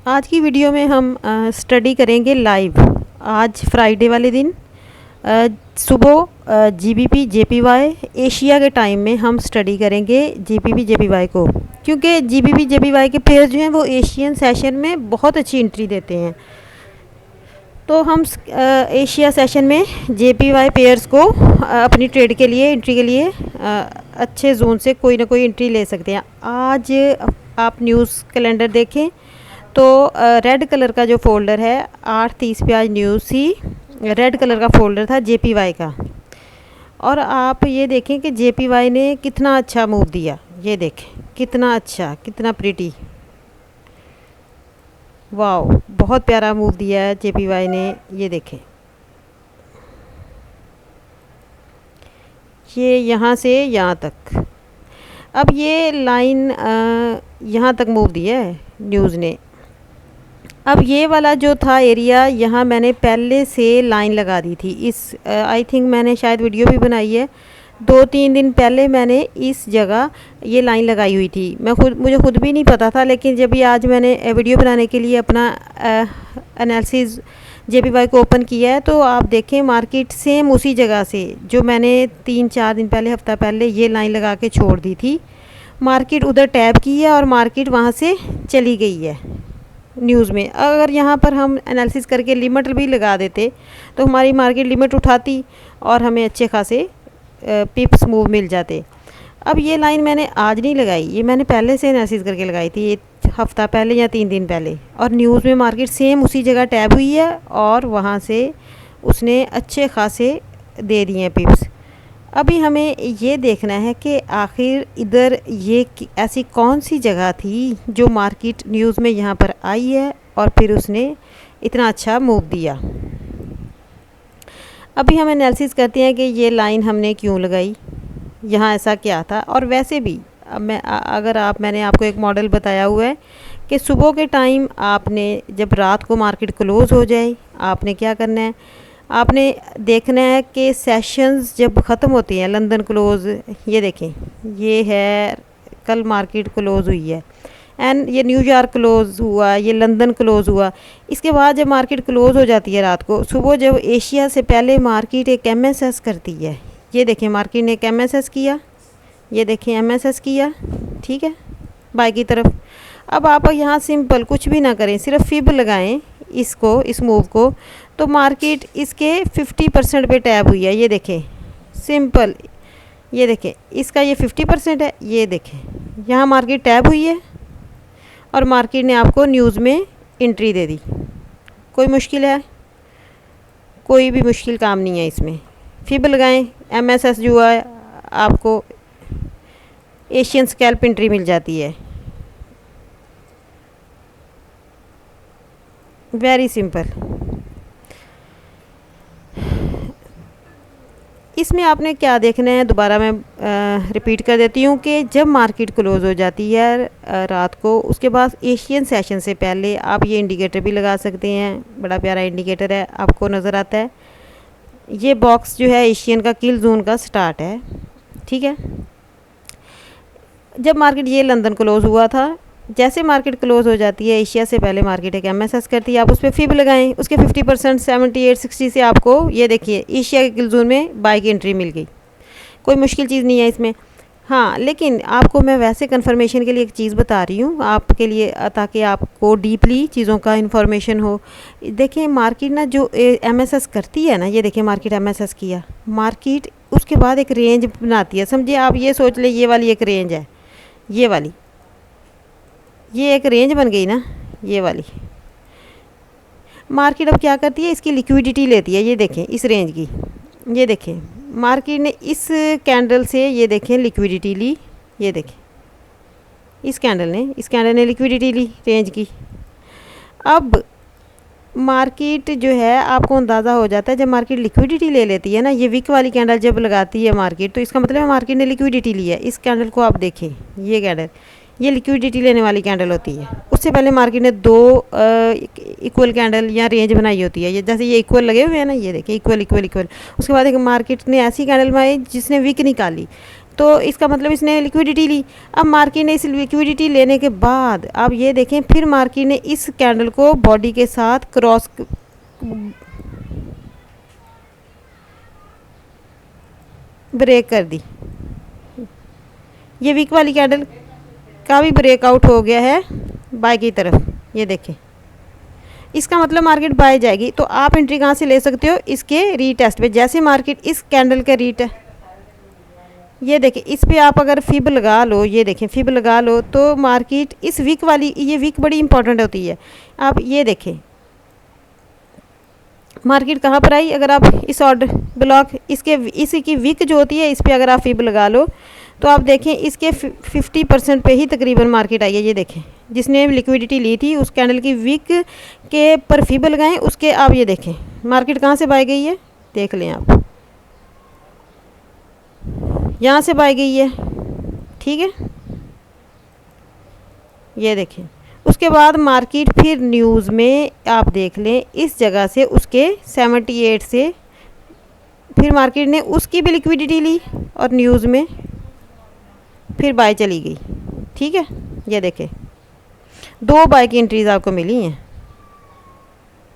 आज की वीडियो में हम स्टडी करेंगे लाइव। आज फ्राइडे वाले दिन सुबह जीबीपी जेपीवाई एशिया के टाइम में हम स्टडी करेंगे जीबीपी जेपीवाई को, क्योंकि जीबीपी जेपीवाई के पेयर जो हैं वो एशियन सेशन में बहुत अच्छी एंट्री देते हैं। तो हम एशिया सेशन में जेपीवाई पेयर्स को अपनी ट्रेड के लिए एंट्री के लिए अच्छे जोन से कोई ना कोई एंट्री ले सकते हैं। आज आप न्यूज़ कैलेंडर देखें तो रेड कलर का जो फोल्डर है 8:30 पे आज न्यूज़ थी, रेड कलर का फोल्डर था जेपीवाई का। और आप ये देखें कि जेपीवाई ने कितना अच्छा मूव दिया। ये देखें कितना अच्छा, कितना प्रिटी, वाओ, बहुत प्यारा मूव दिया है जेपीवाई ने। ये देखें, ये यहाँ से यहाँ तक, अब ये लाइन यहाँ तक मूव दिया है न्यूज़ ने। अब ये वाला जो था एरिया, यहाँ मैंने पहले से लाइन लगा दी थी। इस आई थिंक मैंने शायद वीडियो भी बनाई है, 2-3 दिन पहले मैंने इस जगह ये लाइन लगाई हुई थी। मुझे खुद भी नहीं पता था, लेकिन जब ये आज मैंने वीडियो बनाने के लिए अपना एनालिसिस जेपीवाई को ओपन किया है तो आप देखें मार्केट सेम उसी जगह से जो मैंने 3-4 दिन पहले, हफ्ता पहले ये लाइन लगा के छोड़ दी थी, मार्केट उधर टैप की है और मार्केट वहाँ से चली गई है न्यूज़ में। अगर यहाँ पर हम एनालिसिस करके लिमिट भी लगा देते तो हमारी मार्केट लिमिट उठाती और हमें अच्छे खासे पिप्स मूव मिल जाते। अब ये लाइन मैंने आज नहीं लगाई, ये मैंने पहले से एनालिसिस करके लगाई थी, ये हफ्ता पहले या 3 दिन पहले। और न्यूज़ में मार्केट सेम उसी जगह टैब हुई है और वहाँ से उसने अच्छे खासे दे दिए हैं पिप्स। अभी हमें ये देखना है कि आखिर इधर ये ऐसी कौन सी जगह थी जो मार्केट न्यूज़ में यहाँ पर आई है और फिर उसने इतना अच्छा मूव दिया। अभी हम एनालिसिस करते हैं कि ये लाइन हमने क्यों लगाई, यहाँ ऐसा क्या था। और वैसे भी अब मैंने आपको एक मॉडल बताया हुआ है कि सुबह के टाइम आपने, जब रात को मार्केट क्लोज़ हो जाए, आपने क्या करना है, आपने देखना है कि सेशंस जब ख़त्म होती हैं, लंदन क्लोज़, ये देखें, ये है कल मार्केट क्लोज़ हुई है एंड ये न्यूयॉर्क क्लोज़ हुआ, ये लंदन क्लोज़ हुआ। इसके बाद जब मार्केट क्लोज़ हो जाती है रात को, सुबह जब एशिया से पहले मार्केट एक एमएसएस करती है, ये देखें मार्केट ने एक एमएसएस किया, ये देखें एमएसएस किया, ठीक है, बाई की तरफ। अब आप यहाँ सिंपल कुछ भी ना करें, सिर्फ फिब लगाएं इसको, इस मूव को, तो मार्केट इसके 50% पे टैब हुई है। ये देखें सिंपल, ये देखें इसका ये 50% है, ये देखें यहाँ मार्केट टैब हुई है और मार्केट ने आपको न्यूज़ में एंट्री दे दी। कोई मुश्किल है? कोई भी मुश्किल काम नहीं है इसमें। फिब लगाएं, एमएसएस जो है आपको एशियन स्कैल्प एंट्री मिल जाती है। Very simple. इसमें आपने क्या देखना है, दोबारा मैं रिपीट कर देती हूँ कि जब मार्केट क्लोज़ हो जाती है रात को, उसके बाद एशियन सेशन से पहले आप ये इंडिकेटर भी लगा सकते हैं। बड़ा प्यारा इंडिकेटर है, आपको नज़र आता है। ये बॉक्स जो है एशियन का किल जोन का स्टार्ट है, ठीक है। जब मार्केट ये लंदन क्लोज़ हुआ था, जैसे मार्केट क्लोज़ हो जाती है एशिया से पहले मार्केट एक एमएसएस करती है, आप उस पर फिब लगाएं, उसके 50% 78-60 से आपको ये देखिए एशिया के किल जोन में बाई की एंट्री मिल गई। कोई मुश्किल चीज़ नहीं है इसमें। हाँ, लेकिन आपको मैं वैसे कंफर्मेशन के लिए एक चीज़ बता रही हूँ आपके लिए, ताकि आपको डीपली चीज़ों का इन्फॉर्मेशन हो। देखिए मार्केट ना जो एमएसएस करती है ना, ये देखिए मार्केट एमएसएस किया, मार्केट उसके बाद एक रेंज बनाती है। समझिए आप ये सोच लें ये वाली एक रेंज है, ये वाली, ये एक रेंज बन गई ना, ये वाली। मार्केट अब क्या करती है, इसकी लिक्विडिटी लेती है, ये देखें इस रेंज की, ये देखें मार्केट ने इस कैंडल से, ये देखें लिक्विडिटी ली, ये देखें इस कैंडल ने लिक्विडिटी ली रेंज की। अब मार्केट जो है आपको अंदाज़ा हो जाता है, जब मार्केट लिक्विडिटी ले लेती है ना, ये वीक वाली कैंडल जब लगाती है मार्केट, तो इसका मतलब है मार्केट ने लिक्विडिटी ली है। इस कैंडल को आप देखें, ये कैंडल, ये लिक्विडिटी लेने वाली कैंडल होती है। उससे पहले मार्केट ने 2 इक्वल कैंडल या रेंज बनाई होती है, ये जैसे ये इक्वल लगे हुए हैं ना, ये देखिए इक्वल इक्वल इक्वल। उसके बाद एक मार्केट ने ऐसी कैंडल बनाई जिसने विक निकाली, तो इसका मतलब इसने लिक्विडिटी ली। अब मार्केट ने इस लिक्विडिटी लेने के बाद अब ये देखें, फिर मार्केट ने इस कैंडल को बॉडी के साथ क्रॉस ब्रेक कर दी। ये वीक वाली कैंडल का भी ब्रेकआउट हो गया है बाय की तरफ, ये देखें। इसका मतलब मार्केट बाय जाएगी। तो आप एंट्री कहाँ से ले सकते हो, इसके रीटेस्ट पे। जैसे मार्केट इस कैंडल का ये देखें, इस पे आप अगर फिब लगा लो, ये देखें फिब लगा लो, तो मार्केट इस वीक वाली, ये वीक बड़ी इंपॉर्टेंट होती है। आप ये देखें मार्केट कहाँ पर आई, अगर आप इस ऑर्डर ब्लॉक इसी की वीक जो होती है, इस पर अगर आप फिब लगा लो तो आप देखें इसके 50% पे ही तकरीबन मार्केट आई है। ये देखें, जिसने लिक्विडिटी ली थी उस कैंडल की वीक के पर फिब लगाएं, उसके आप ये देखें मार्केट कहाँ से बाय गई है, देख लें आप, यहाँ से बाय गई है, ठीक है। ये देखें, उसके बाद मार्केट फिर न्यूज़ में आप देख लें इस जगह से उसके 78 से फिर मार्केट ने उसकी भी लिक्विडिटी ली और न्यूज़ में फिर बाय चली गई, ठीक है। ये देखें 2 बाय की एंट्रीज आपको मिली हैं,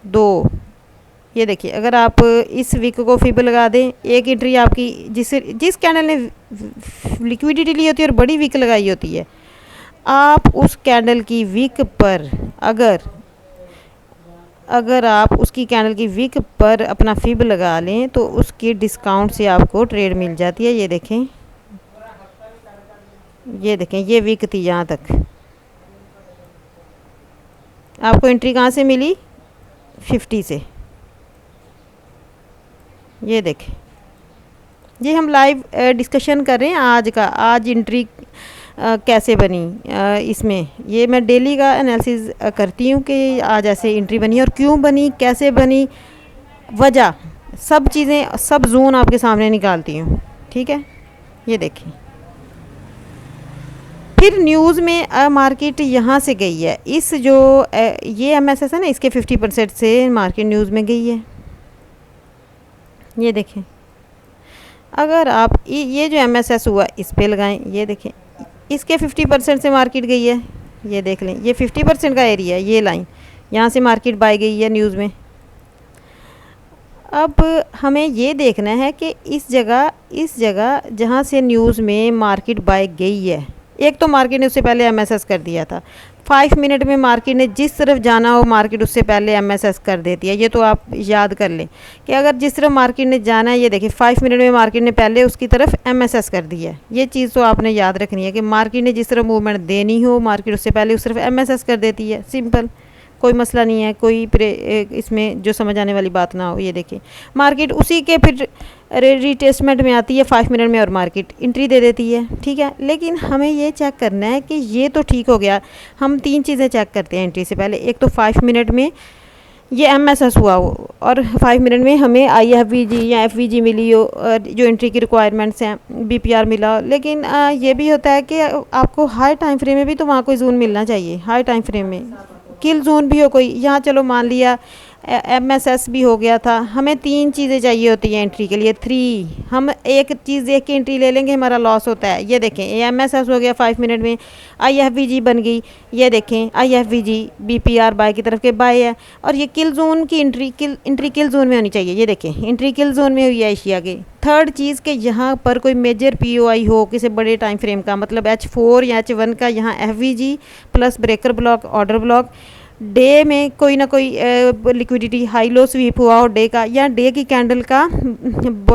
2। ये देखिए, अगर आप इस वीक को फिब लगा दें, एक एंट्री आपकी जिस कैंडल ने लिक्विडिटी ली होती है और बड़ी वीक लगाई होती है, आप उस कैंडल की वीक पर अगर आप उसकी कैंडल की वीक पर अपना फिब लगा लें तो उसकी डिस्काउंट से आपको ट्रेड मिल जाती है। ये देखें, ये देखें, ये वीक थी, यहाँ तक आपको एंट्री कहाँ से मिली, 50 से। ये देखें, ये हम लाइव डिस्कशन कर रहे हैं आज का, आज एंट्री कैसे बनी इसमें। ये मैं डेली का एनालिसिस करती हूँ कि आज ऐसे एंट्री बनी और क्यों बनी, कैसे बनी, वजह, सब चीज़ें, सब जोन आपके सामने निकालती हूँ, ठीक है। ये देखिए, फिर न्यूज़ में मार्केट यहाँ से गई है, इस जो ये MSS है ना, इसके 50% से मार्केट न्यूज़ में गई है। ये देखें, अगर आप ये जो MSS हुआ इस पे लगाएं, ये देखें इसके 50% से मार्केट गई है। ये देख लें, ये 50% का एरिया है, ये लाइन यहाँ से मार्केट बाय गई है न्यूज़ में। अब हमें ये देखना है कि इस जगह जहाँ से न्यूज़ में मार्केट बाय गई है, एक तो मार्केट ने उससे पहले MSS कर दिया था। 5 मिनट में मार्केट ने जिस तरफ जाना हो मार्केट उससे पहले MSS कर देती है। ये तो आप याद कर लें कि अगर जिस तरफ मार्केट ने जाना है, ये देखिए 5 मिनट में मार्केट ने पहले उसकी तरफ MSS कर दी है। ये चीज़ तो आपने याद रखनी है कि मार्केट ने जिस तरफ मूवमेंट देनी हो मार्केट उससे पहले उस तरफ MSS कर देती है। सिंपल, कोई मसला नहीं है, कोई इसमें जो समझ आने वाली बात ना हो। ये देखिए, मार्केट उसी के फिर रिटेस्टमेंट में आती है 5 मिनट में और मार्केट एंट्री दे देती है, ठीक है। लेकिन हमें ये चेक करना है कि ये तो ठीक हो गया। हम 3 चीज़ें चेक करते हैं एंट्री से पहले। एक तो 5 मिनट में ये MSS हुआ हो और 5 मिनट में हमें IFVG या FVG मिली हो, जो एंट्री की रिक्वायरमेंट्स हैं, BPR मिला हो। लेकिन ये भी होता है कि आपको हाई टाइम फ्रेम में भी तो वहाँ कोई जोन मिलना चाहिए। हाई टाइम फ्रेम में किल जोन भी हो कोई, यहाँ चलो मान लिया MSS भी हो गया था। हमें 3 चीज़ें चाहिए होती हैं एंट्री के लिए, 3। हम एक चीज़ देख के एंट्री ले लेंगे, हमारा लॉस होता है। ये देखें, ये MSS हो गया 5 मिनट में, IFVG बन गई। ये देखें IFVG BPR बाय की तरफ के बाय है। और ये किल जोन की एंट्री किल जोन में होनी चाहिए। ये देखें, एंट्री किल जोन में हुई है एशिया के। थर्ड चीज़ कि यहाँ पर कोई मेजर POI हो किसी बड़े टाइम फ्रेम का, मतलब H4 या H1 का, यहाँ FVG plus breaker block, order block, day में कोई ना कोई लिक्विडिटी हाई लो स्वीप हुआ हो डे का, या डे की कैंडल का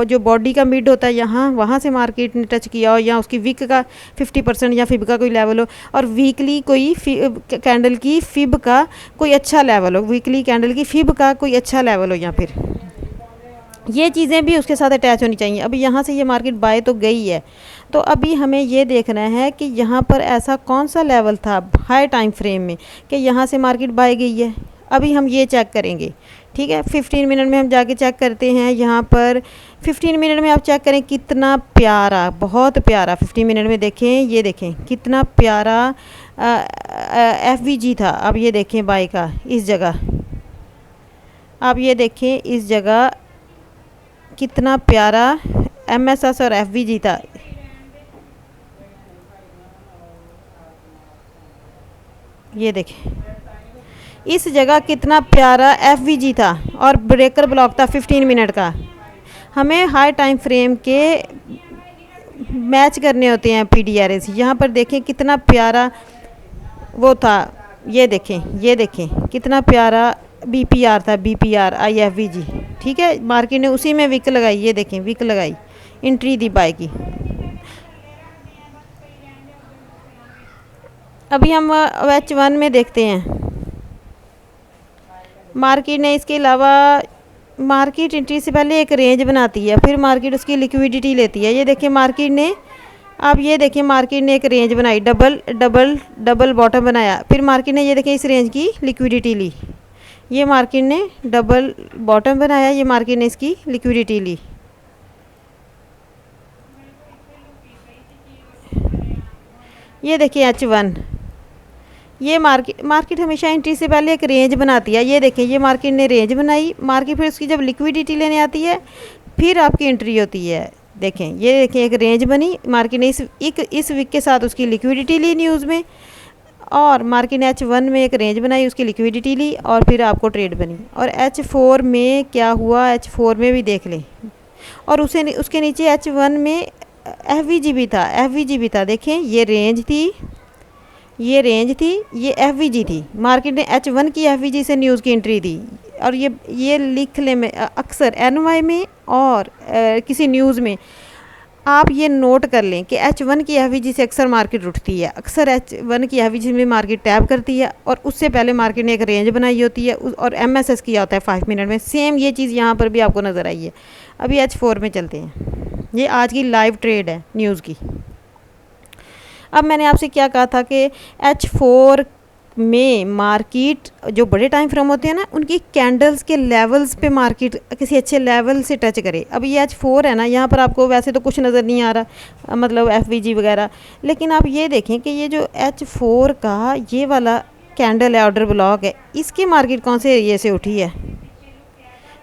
जो बॉडी का मिड होता है यहाँ, वहाँ से मार्केट ने टच किया हो, या उसकी वीक का 50% या फिब का कोई लेवल हो, और वीकली कोई कैंडल की फिब का कोई अच्छा लेवल हो, वीकली कैंडल की फिब का कोई अच्छा लेवल हो, या फिर ये चीज़ें भी उसके साथ अटैच होनी चाहिए। अभी यहाँ से ये मार्केट बाय तो गई है, तो अभी हमें ये देखना है कि यहाँ पर ऐसा कौन सा लेवल था हाई टाइम फ्रेम में कि यहाँ से मार्केट बाय गई है। अभी हम ये चेक करेंगे, ठीक है। 15 मिनट में हम जाके चेक करते हैं। यहाँ पर 15 मिनट में आप चेक करें, कितना प्यारा, बहुत प्यारा 15 मिनट में देखें। ये देखें कितना प्यारा FVG था। अब ये देखें बाय का इस जगह, अब ये देखें इस जगह कितना प्यारा MSS और FVG था। ये देखें, इस जगह कितना प्यारा एफवीजी था और ब्रेकर ब्लॉक था 15 मिनट का। हमें हाई टाइम फ्रेम के मैच करने होते हैं पीडीआरएस। यहाँ पर देखें कितना प्यारा वो था, ये देखें कितना प्यारा बीपीआर था, बीपीआर आईएफवीजी। ठीक है, मार्केट ने उसी में विक लगाई, ये देखें विक लगाई, एंट्री दी बाय की। अभी हम H1 में देखते हैं। मार्केट ने इसके अलावा, मार्केट एंट्री से पहले एक रेंज बनाती है, फिर मार्केट उसकी लिक्विडिटी लेती है। ये देखिए मार्केट ने, आप ये देखिए मार्केट ने एक रेंज बनाई, डबल डबल डबल बॉटम बनाया, फिर मार्केट ने ये देखिए इस रेंज की लिक्विडिटी ली। ये मार्केट ने डबल बॉटम बनाया, ये मार्केट ने इसकी लिक्विडिटी ली। ये देखिए H1, ये मार्केट हमेशा एंट्री से पहले एक रेंज बनाती है। ये देखें ये मार्केट ने रेंज बनाई, मार्केट फिर उसकी जब लिक्विडिटी लेने आती है फिर आपकी एंट्री होती है। देखें ये देखें एक रेंज बनी, मार्केट ने इस वीक के साथ उसकी लिक्विडिटी ली न्यूज़ में, और मार्केट ने H1 में एक रेंज बनाई, उसकी लिक्विडिटी ली और फिर आपको ट्रेड बनी। और H4 में क्या हुआ, H4 में भी देख लें, और उसके नीचे H1 में एफवीजी भी था। देखें ये रेंज थी, ये एफवीजी थी। मार्केट ने H1 की एफवीजी से न्यूज़ की एंट्री दी, और ये लिख लें में अक्सर एनवाई में और किसी न्यूज़ में आप ये नोट कर लें कि H1 की एफवीजी से अक्सर मार्केट उठती है, अक्सर H1 की एफवीजी में मार्केट टैप करती है, और उससे पहले मार्केट ने एक रेंज बनाई होती है और MSS किया होता है 5 मिनट में। सेम ये चीज़ यहाँ पर भी आपको नज़र आई है। अभी H4 में चलते हैं, ये आज की लाइव ट्रेड है न्यूज़ की। अब मैंने आपसे क्या कहा था कि H4 में मार्केट जो बड़े टाइम फ्रेम होते हैं ना, उनकी कैंडल्स के लेवल्स पे मार्केट किसी अच्छे लेवल से टच करे। अब ये H4 है ना, यहाँ पर आपको वैसे तो कुछ नज़र नहीं आ रहा, मतलब एफवीजी वगैरह, लेकिन आप ये देखें कि ये जो H4 का ये वाला कैंडल है, ऑर्डर ब्लॉक है, इसकी मार्केट कौन से एरिया से उठी है।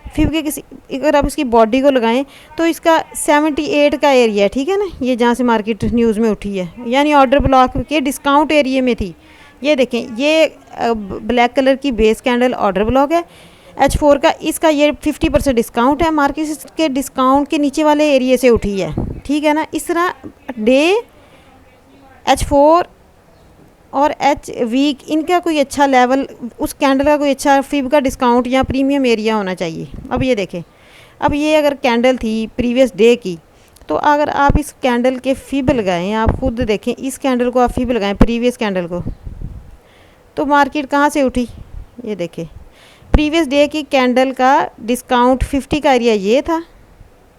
फिर के किसी, अगर आप इसकी बॉडी को लगाएं तो इसका 78 का एरिया है, ठीक है ना, ये जहाँ से मार्केट न्यूज़ में उठी है, यानी ऑर्डर ब्लॉक के डिस्काउंट एरिया में थी। ये देखें ये ब्लैक कलर की बेस कैंडल ऑर्डर ब्लॉक है H4 का, इसका ये 50% डिस्काउंट है, मार्केट के डिस्काउंट के नीचे वाले एरिया से उठी है, ठीक है ना। इस तरह डे H4 और H वीक, इनका कोई अच्छा लेवल, उस कैंडल का कोई अच्छा फिब का डिस्काउंट या प्रीमियम एरिया होना चाहिए। अब ये देखें, अब ये अगर कैंडल थी प्रीवियस डे की, तो अगर आप इस कैंडल के फिब लगाएं, आप खुद देखें इस कैंडल को आप फिब लगाएं प्रीवियस कैंडल को, तो मार्केट कहाँ से उठी। ये देखें प्रीवियस डे की कैंडल का डिस्काउंट 50 का एरिया ये था,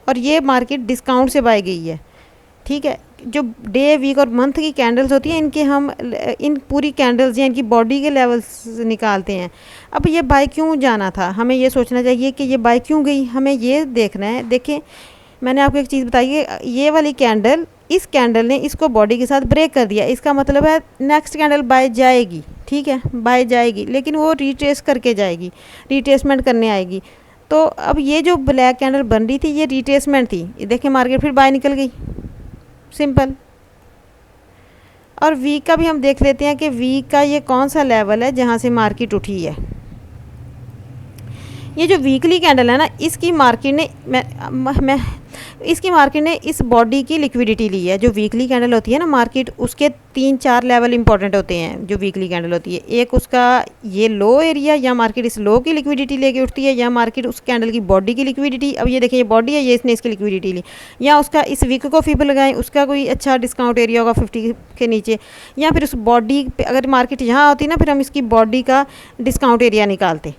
और ये मार्केट डिस्काउंट से बाय गई है, ठीक है। जो डे वीक और मंथ की कैंडल्स होती हैं, इनके हम इन पूरी कैंडल्स या इनकी बॉडी के लेवल्स निकालते हैं। अब ये बाय क्यों जाना था, हमें ये सोचना चाहिए कि ये बाय क्यों गई, हमें ये देखना है। देखें मैंने आपको एक चीज़ बताई है, ये वाली कैंडल, इस कैंडल ने इसको बॉडी के साथ ब्रेक कर दिया, इसका मतलब है नेक्स्ट कैंडल बाय जाएगी, ठीक है, बाय जाएगी, लेकिन वो रिट्रेस करके जाएगी, रिट्रेसमेंट करने आएगी। तो अब ये जो ब्लैक कैंडल बन रही थी, ये रिट्रेसमेंट थी, देखें मार्केट फिर बाय निकल गई, सिंपल। और वीक का भी हम देख लेते हैं कि वीक का ये कौन सा लेवल है जहाँ से मार्केट उठी है। ये जो वीकली कैंडल है ना, इसकी मार्केट ने इसकी मार्केट ने इस बॉडी की लिक्विडिटी ली है। जो वीकली कैंडल होती है ना, मार्केट उसके 3-4 लेवल इंपॉर्टेंट होते हैं जो वीकली कैंडल होती है। एक उसका ये लो एरिया, या मार्केट इस लो की लिक्विडिटी लेके उठती है, या मार्केट उस कैंडल की बॉडी की लिक्विडिटी, अब ये देखिए ये बॉडी है, ये इसने इसकी लिक्विडिटी ली, या उसका इस वीक को फिब लगाएं, उसका कोई अच्छा डिस्काउंट एरिया होगा 50 के नीचे, या फिर उस बॉडी पे अगर मार्केट यहाँ होती ना, फिर हम इसकी बॉडी का डिस्काउंट एरिया निकालते,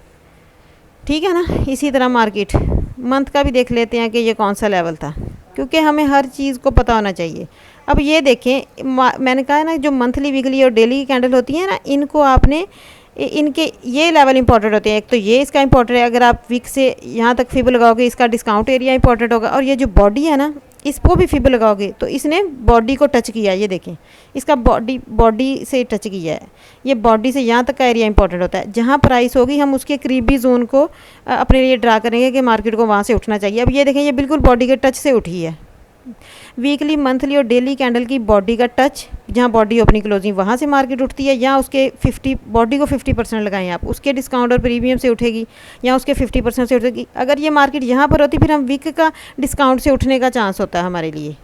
ठीक है ना। इसी तरह मार्केट मंथ का भी देख लेते हैं कि ये कौन सा लेवल था, क्योंकि हमें हर चीज़ को पता होना चाहिए। अब ये देखें, मैंने कहा है ना, जो मंथली वीकली और डेली की कैंडल होती है ना, इनको आपने इनके ये लेवल इंपॉर्टेंट होते हैं। एक तो ये इसका इंपॉर्टेंट है, अगर आप वीक से यहाँ तक फिब लगाओगे इसका डिस्काउंट एरिया इंपॉर्टेंट होगा, और ये जो बॉडी है ना, इसको भी फिब लगाओगे तो इसने बॉडी को टच किया, ये देखें इसका बॉडी से टच किया है, ये बॉडी से यहाँ तक का एरिया इंपॉर्टेंट होता है। जहाँ प्राइस होगी हम उसके करीबी जोन को अपने लिए ड्रा करेंगे कि मार्केट को वहाँ से उठना चाहिए। अब ये देखें ये बिल्कुल बॉडी के टच से उठी है, वीकली, मंथली और डेली कैंडल की बॉडी का टच, जहाँ बॉडी ओपनिंग क्लोजिंग वहाँ से मार्केट उठती है, या उसके 50 बॉडी को 50% लगाएं आप, उसके डिस्काउंट और प्रीमियम से उठेगी, या उसके 50% से उठेगी। अगर ये मार्केट यहाँ पर होती फिर हम वीक का डिस्काउंट से उठने का चांस होता है हमारे लिए।